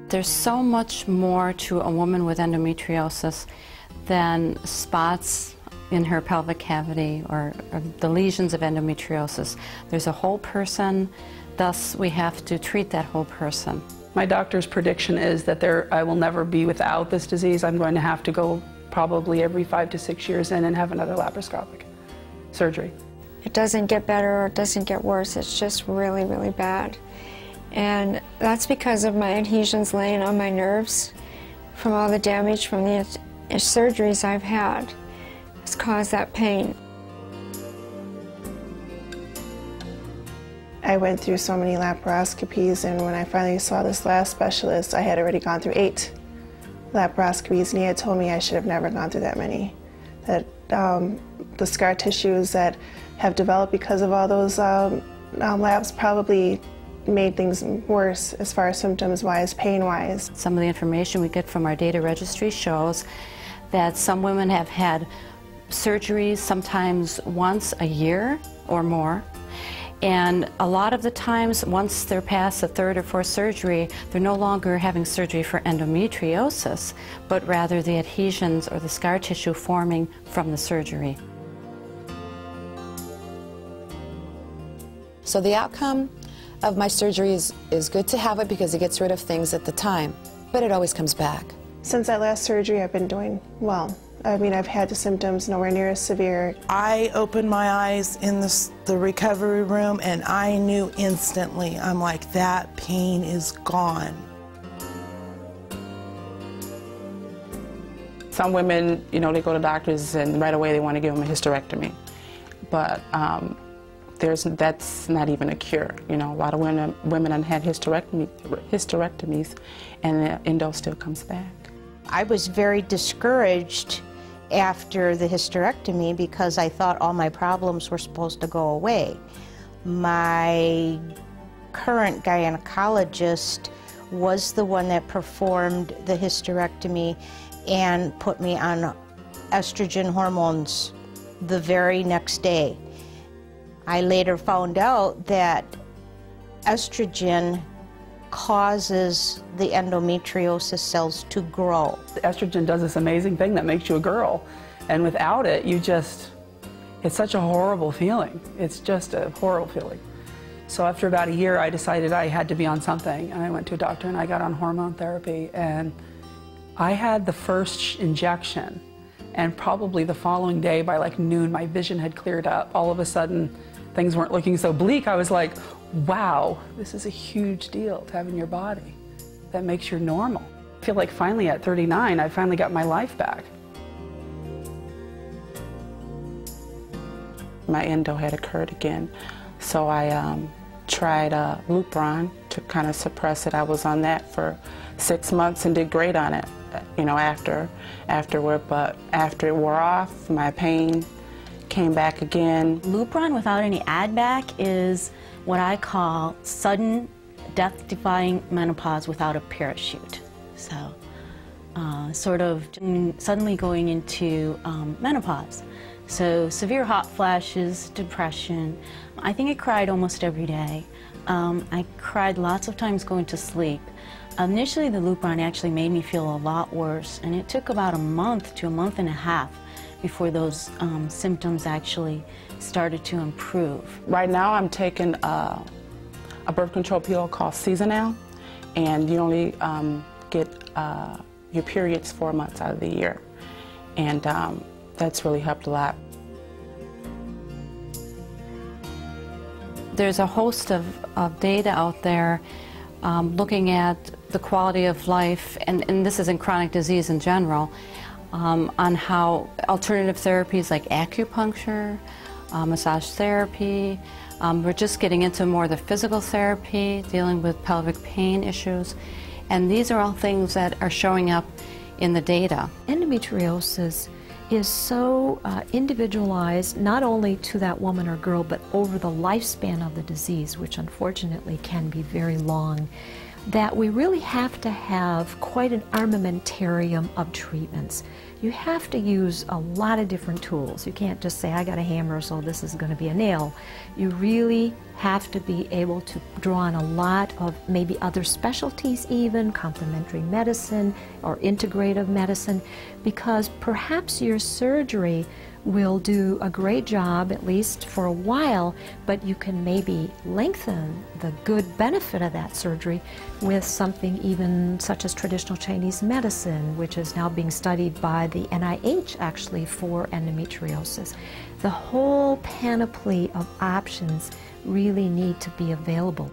There's so much more to a woman with endometriosis than spots in her pelvic cavity or the lesions of endometriosis. There's a whole person, thus we have to treat that whole person. My doctor's prediction is that I will never be without this disease. I'm going to have to go probably every 5 to 6 years in and have another laparoscopic surgery. It doesn't get better or it doesn't get worse. It's just really, really bad. And that's because of my adhesions laying on my nerves from all the damage from the surgeries I've had. It's caused that pain. I went through so many laparoscopies, and when I finally saw this last specialist, I had already gone through 8 laparoscopies, and he had told me I should have never gone through that many. That the scar tissues that have developed because of all those labs probably made things worse as far as symptoms-wise, pain-wise. Some of the information we get from our data registry shows that some women have had surgeries sometimes once a year or more. And a lot of the times, once they're past the 3rd or 4th surgery, they're no longer having surgery for endometriosis, but rather the adhesions or the scar tissue forming from the surgery. So the outcome of my surgery is good to have it because it gets rid of things at the time, but it always comes back. Since that last surgery, I've been doing well. I mean, I've had the symptoms nowhere near as severe. I opened my eyes in the recovery room and I knew instantly, I'm like, that pain is gone. Some women, you know, they go to doctors and right away they want to give them a hysterectomy. But that's not even a cure. You know, a lot of women have had hysterectomies and the endo still comes back. I was very discouraged after the hysterectomy because I thought all my problems were supposed to go away. My current gynecologist was the one that performed the hysterectomy and put me on estrogen hormones the very next day. I later found out that estrogen causes the endometriosis cells to grow. Estrogen does this amazing thing that makes you a girl, and without it, it's such a horrible feeling. It's just a horrible feeling. So after about a year, I decided I had to be on something, and I went to a doctor and I got on hormone therapy, and I had the first injection, and probably the following day by like noon, my vision had cleared up. All of a sudden, things weren't looking so bleak. I was like, wow, this is a huge deal to have in your body that makes you normal. I feel like finally at 39, I finally got my life back. My endo had occurred again, so I tried Lupron to kind of suppress it. I was on that for 6 months and did great on it, you know, afterward, but after it wore off, my pain came back again. Lupron without any add back is what I call sudden death-defying menopause without a parachute. So sort of suddenly going into menopause. So severe hot flashes, depression. I think I cried almost every day. I cried lots of times going to sleep. Initially the Lupron actually made me feel a lot worse, and it took about a month to a month and a half before those symptoms actually started to improve. Right now I'm taking a birth control pill called Seasonal, and you only get your periods 4 months out of the year, and that's really helped a lot. There's a host of data out there looking at the quality of life, and this is in chronic disease in general, on how alternative therapies like acupuncture, massage therapy, we're just getting into more of the physical therapy, dealing with pelvic pain issues, and these are all things that are showing up in the data. Endometriosis is so individualized, not only to that woman or girl, but over the lifespan of the disease, which unfortunately can be very long. that we really have to have quite an armamentarium of treatments. You have to use a lot of different tools. You can't just say, I got a hammer, so this is going to be a nail. You really have to be able to draw on a lot of maybe other specialties even, complementary medicine or integrative medicine, because perhaps your surgery will do a great job, at least for a while, but you can maybe lengthen the good benefit of that surgery with something even such as traditional Chinese medicine, which is now being studied by the NIH actually for endometriosis. The whole panoply of options really need to be available.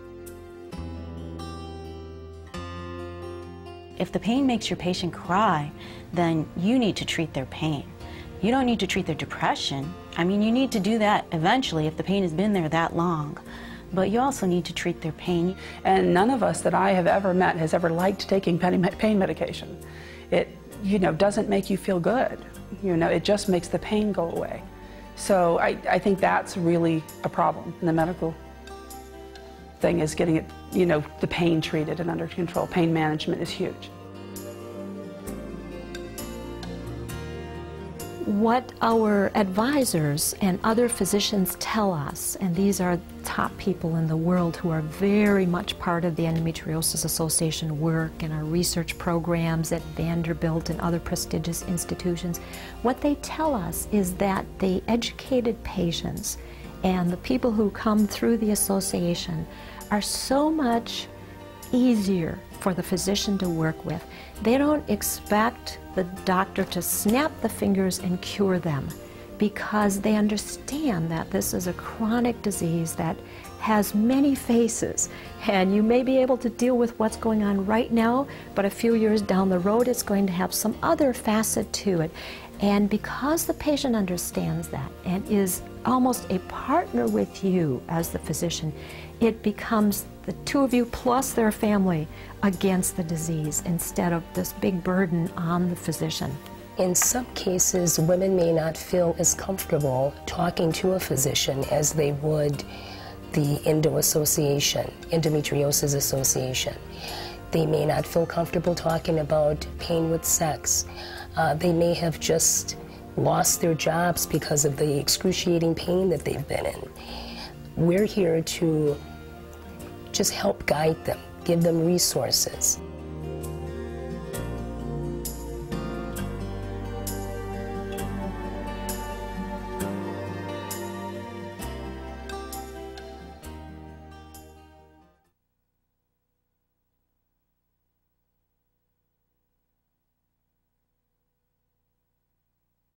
If the pain makes your patient cry, then you need to treat their pain. You don't need to treat their depression. I mean, you need to do that eventually if the pain has been there that long. But you also need to treat their pain. And none of us that I have ever met has ever liked taking pain medication. It, doesn't make you feel good. It just makes the pain go away. So I think that's really a problem in the medical thing, is getting it, the pain treated and under control. Pain management is huge. What our advisors and other physicians tell us, and these are top people in the world who are very much part of the Endometriosis Association work and our research programs at Vanderbilt and other prestigious institutions, what they tell us is that the educated patients and the people who come through the association are so much easier for the physician to work with. They don't expect the doctor to snap the fingers and cure them, because they understand that this is a chronic disease that has many faces, and you may be able to deal with what's going on right now, but a few years down the road it's going to have some other facet to it. And because the patient understands that and is almost a partner with you as the physician, it becomes the two of you plus their family against the disease instead of this big burden on the physician. In some cases, women may not feel as comfortable talking to a physician as they would the Endometriosis Association. They may not feel comfortable talking about pain with sex. They may have just lost their jobs because of the excruciating pain that they've been in. We're here to just help guide them, give them resources.